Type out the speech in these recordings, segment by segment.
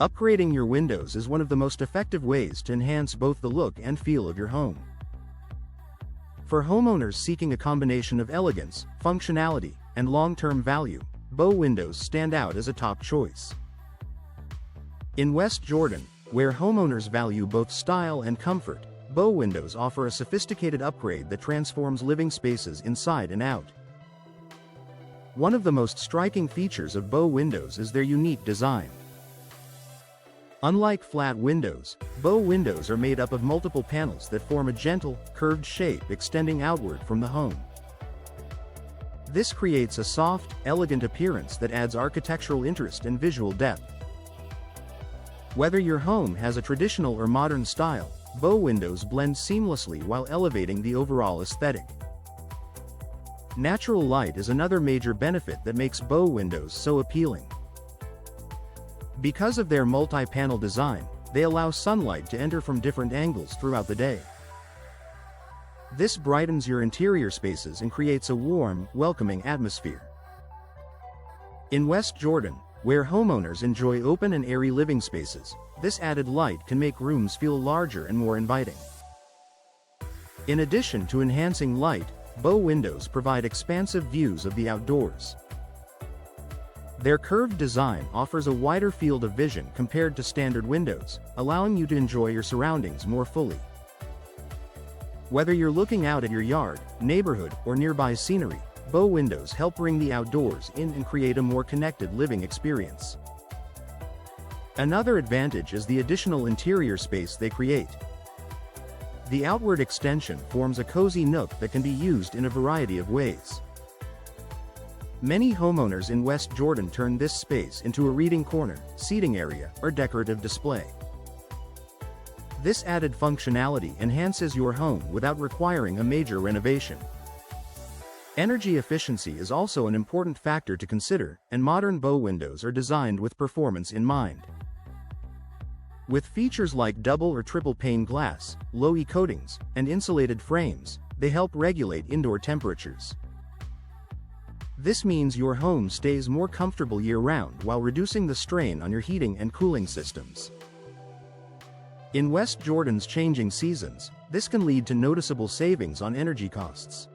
Upgrading your windows is one of the most effective ways to enhance both the look and feel of your home. For homeowners seeking a combination of elegance, functionality, and long-term value, bow windows stand out as a top choice. In West Jordan, where homeowners value both style and comfort, bow windows offer a sophisticated upgrade that transforms living spaces inside and out. One of the most striking features of bow windows is their unique design. Unlike flat windows, bow windows are made up of multiple panels that form a gentle, curved shape extending outward from the home. This creates a soft, elegant appearance that adds architectural interest and visual depth. Whether your home has a traditional or modern style, bow windows blend seamlessly while elevating the overall aesthetic. Natural light is another major benefit that makes bow windows so appealing. Because of their multi-panel design, they allow sunlight to enter from different angles throughout the day. This brightens your interior spaces and creates a warm, welcoming atmosphere. In West Jordan, where homeowners enjoy open and airy living spaces, this added light can make rooms feel larger and more inviting. In addition to enhancing light, bow windows provide expansive views of the outdoors. Their curved design offers a wider field of vision compared to standard windows, allowing you to enjoy your surroundings more fully. Whether you're looking out at your yard, neighborhood, or nearby scenery, bow windows help bring the outdoors in and create a more connected living experience. Another advantage is the additional interior space they create. The outward extension forms a cozy nook that can be used in a variety of ways. Many homeowners in West Jordan turn this space into a reading corner, seating area, or decorative display. This added functionality enhances your home without requiring a major renovation. Energy efficiency is also an important factor to consider, and modern bow windows are designed with performance in mind. With features like double or triple pane glass, low-E coatings, and insulated frames, they help regulate indoor temperatures. This means your home stays more comfortable year-round while reducing the strain on your heating and cooling systems. In West Jordan's changing seasons, this can lead to noticeable savings on energy costs.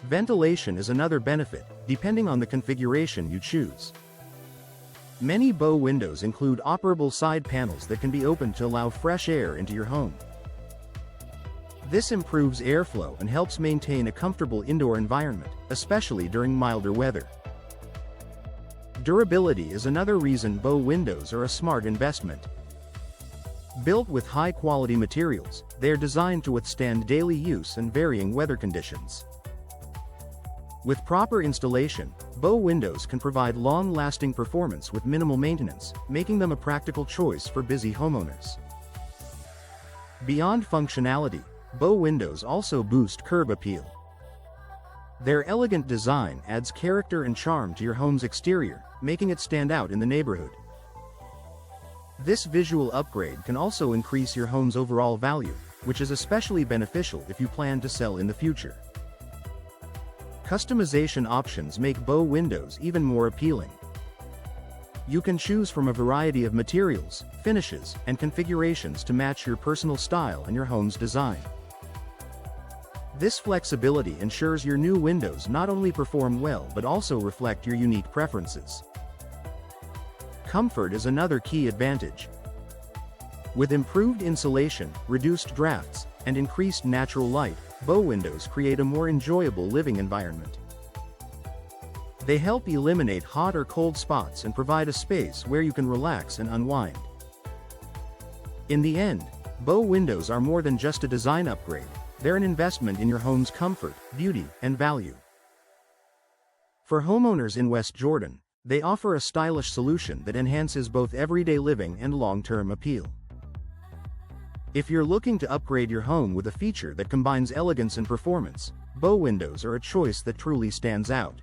Ventilation is another benefit, depending on the configuration you choose. Many bow windows include operable side panels that can be opened to allow fresh air into your home. This improves airflow and helps maintain a comfortable indoor environment, especially during milder weather. Durability is another reason bow windows are a smart investment. Built with high-quality materials, they are designed to withstand daily use and varying weather conditions. With proper installation, bow windows can provide long-lasting performance with minimal maintenance, making them a practical choice for busy homeowners. Beyond functionality, bow windows also boost curb appeal. Their elegant design adds character and charm to your home's exterior, making it stand out in the neighborhood. This visual upgrade can also increase your home's overall value, which is especially beneficial if you plan to sell in the future. Customization options make bow windows even more appealing. You can choose from a variety of materials, finishes, and configurations to match your personal style and your home's design. This flexibility ensures your new windows not only perform well but also reflect your unique preferences. Comfort is another key advantage. With improved insulation, reduced drafts, and increased natural light, bow windows create a more enjoyable living environment. They help eliminate hot or cold spots and provide a space where you can relax and unwind. In the end, bow windows are more than just a design upgrade. They're an investment in your home's comfort, beauty, and value. For homeowners in West Jordan, they offer a stylish solution that enhances both everyday living and long-term appeal. If you're looking to upgrade your home with a feature that combines elegance and performance, bow windows are a choice that truly stands out.